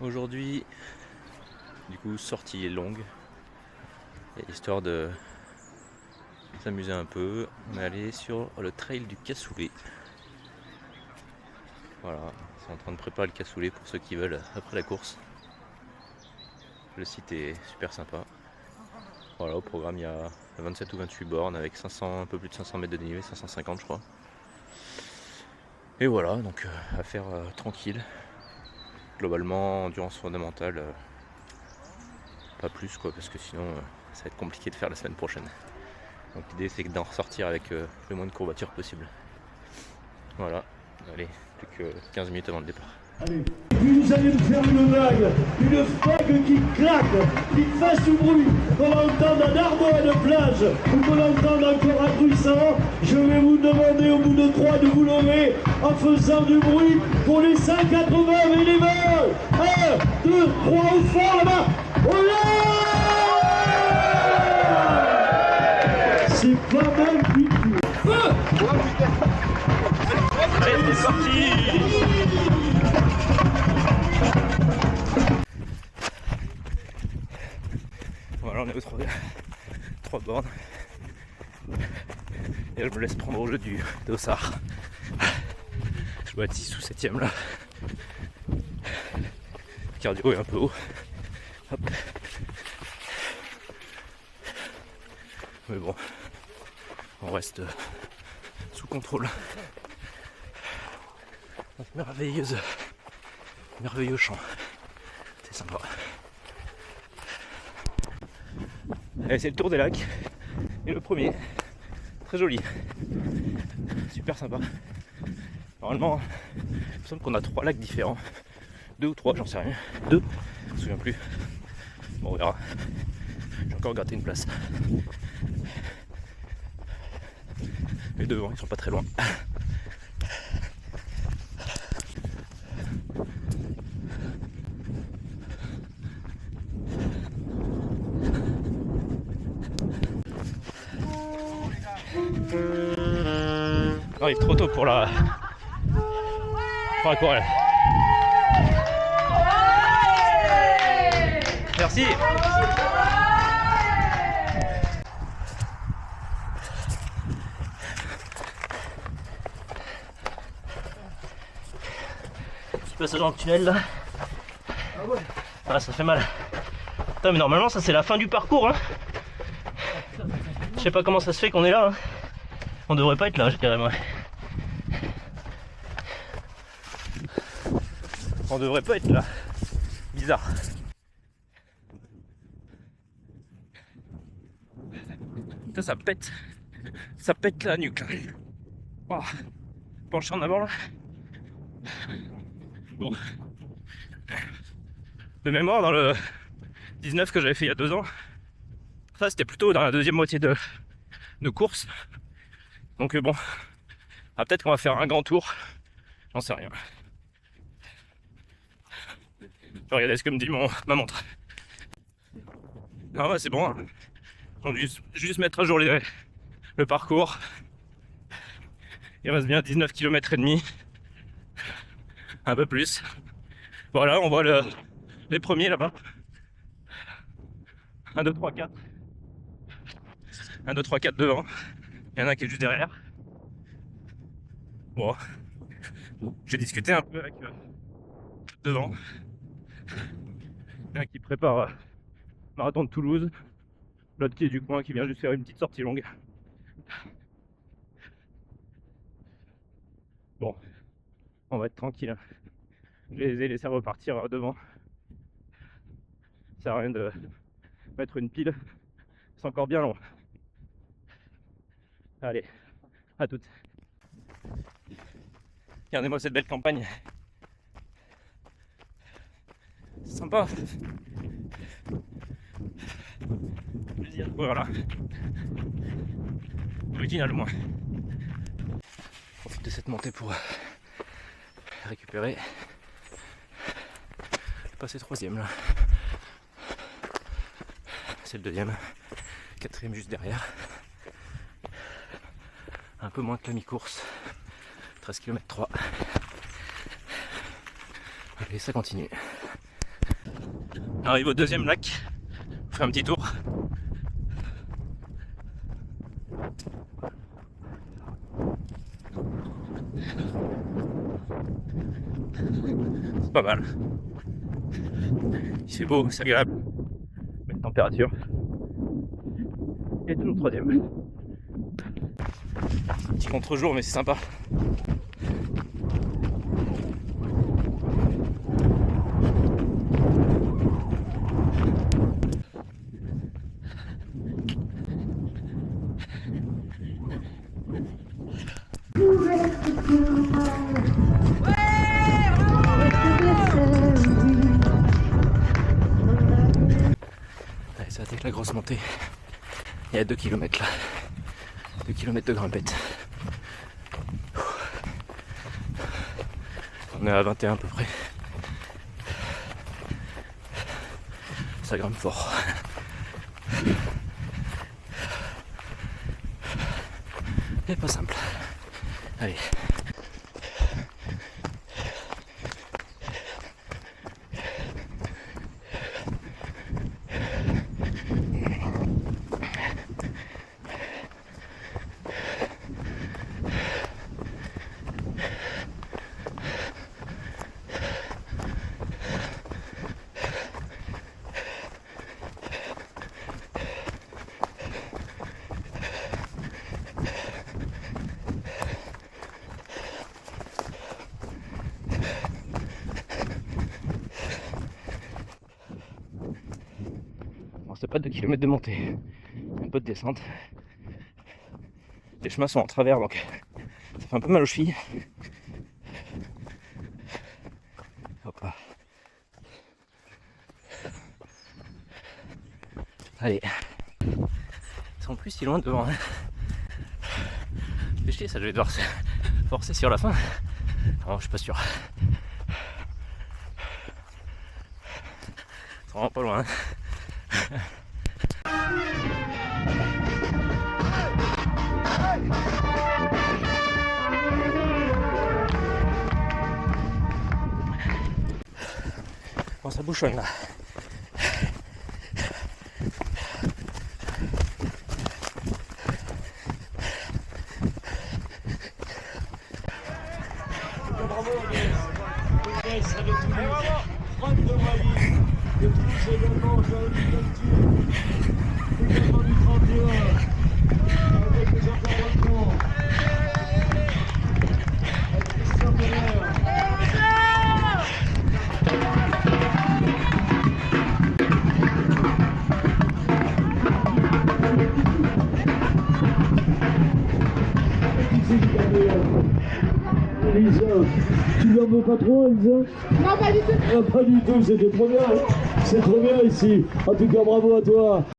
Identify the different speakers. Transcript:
Speaker 1: Aujourd'hui, du coup, sortie longue, et histoire de s'amuser un peu, on est allé sur le trail du cassoulet. Voilà, ils sont en train de préparer le cassoulet pour ceux qui veulent après la course. Le site est super sympa. Voilà, au programme il y a 27 ou 28 bornes avec 500, un peu plus de 500 mètres de dénivelé, 550 je crois. Et voilà, donc à faire tranquille. Globalement, endurance fondamentale, pas plus quoi, parce que sinon ça va être compliqué de faire la semaine prochaine. Donc l'idée c'est d'en ressortir avec le moins de courbatures possible. Voilà, allez, plus que 15 minutes avant le départ.
Speaker 2: Allez. Puis vous allez me faire une vague qui claque, qui fasse du bruit, qu'on entende un arbre de plage ou qu'on entende encore un bruissant. Je vais vous demander au bout de 3 de vous lever en faisant du bruit pour les 180 minimum. 1, 2, 3, au fond là-bas. C'est pas mal du tout.
Speaker 1: Allez, c'est parti. Voilà, on est aux 3 bornes. Et là, je me laisse prendre au jeu du dossard. Je dois être 6 ou 7ème là. Le cardio est un peu haut. Hop. Mais bon, on reste sous contrôle. Merveilleux champ. C'est sympa. Allez, c'est le tour des lacs. Et le premier. Très joli. Super sympa. Normalement, il me semble qu'on a 3 lacs différents. 2 ou 3, j'en sais rien. 2, je me souviens plus. Bon, on verra. J'ai encore gratté une place. Les deux, ils sont pas très loin. On arrive trop tôt pour la aquarelle. Merci. Petit passage dans le tunnel là. Ah, ça fait mal. Putain, mais normalement ça c'est la fin du parcours hein. Je sais pas comment ça se fait qu'on est là hein. On devrait pas être là, je dirais moi. On devrait pas être là. Bizarre. Putain, ça pète. Ça pète la nuque là. Oh. Penche en avant là. Bon. De mémoire, dans le 19 que j'avais fait il y a 2 ans, ça c'était plutôt dans la deuxième moitié de course. Donc bon, peut-être qu'on va faire un grand tour. J'en sais rien. Je vais regarder ce que me dit ma montre. Ah ouais, c'est bon. Hein. On va juste mettre à jour le parcours. Il reste bien 19 km et demi. Un peu plus. Voilà, on voit les premiers là-bas. 1, 2, 3, 4. 1, 2, 3, 4 devant. Il y en a un qui est juste derrière. Bon. J'ai discuté un peu avec devant. Il y en a un qui prépare marathon de Toulouse. L'autre qui est du coin qui vient juste faire une petite sortie longue. Bon, on va être tranquille. Je les ai laissés repartir devant. Ça sert à rien de mettre une pile. C'est encore bien long. Allez, à toutes. Regardez-moi cette belle campagne. C'est sympa. Plaisir de courir là. Original au moins. Profite de cette montée pour récupérer. Passer 3ème là. C'est le 2ème. 4ème juste derrière. Un peu moins que la mi-course. 13 km 3. Allez, ça continue. On arrive au deuxième lac. On fait un petit tour. C'est pas mal. Il fait beau, c'est agréable. Belle température. Et toujours troisième. Petit contre-jour, mais c'est sympa. Allez, ça attaque la grosse montée. Il y a 2 km là. 2 km de grimpette. On est à 21 à peu près. Ça grimpe fort. C'est pas simple. Allez. C'est pas 2 km de montée, un peu de descente. Les chemins sont en travers donc ça fait un peu mal aux chevilles. Hop là. Allez. Ils sont plus si loin devant. C'est chier ça, je vais devoir se forcer sur la fin. Non, je suis pas sûr. Ils sont vraiment pas loin. Bon, ça bouchonne là.
Speaker 2: Bravo, Inès, avec Toulouse, Franck de Brailly, de Toulouse également, Jérémy Galtier, également du 31, avec Jean-Pierre Lacron, avec Christian Bonheur. Elisa, tu lui en veux pas trop, Elisa?
Speaker 3: Non, pas du tout.
Speaker 2: Ah, pas du tout, c'était trop bien. C'est trop bien ici. En tout cas, bravo à toi.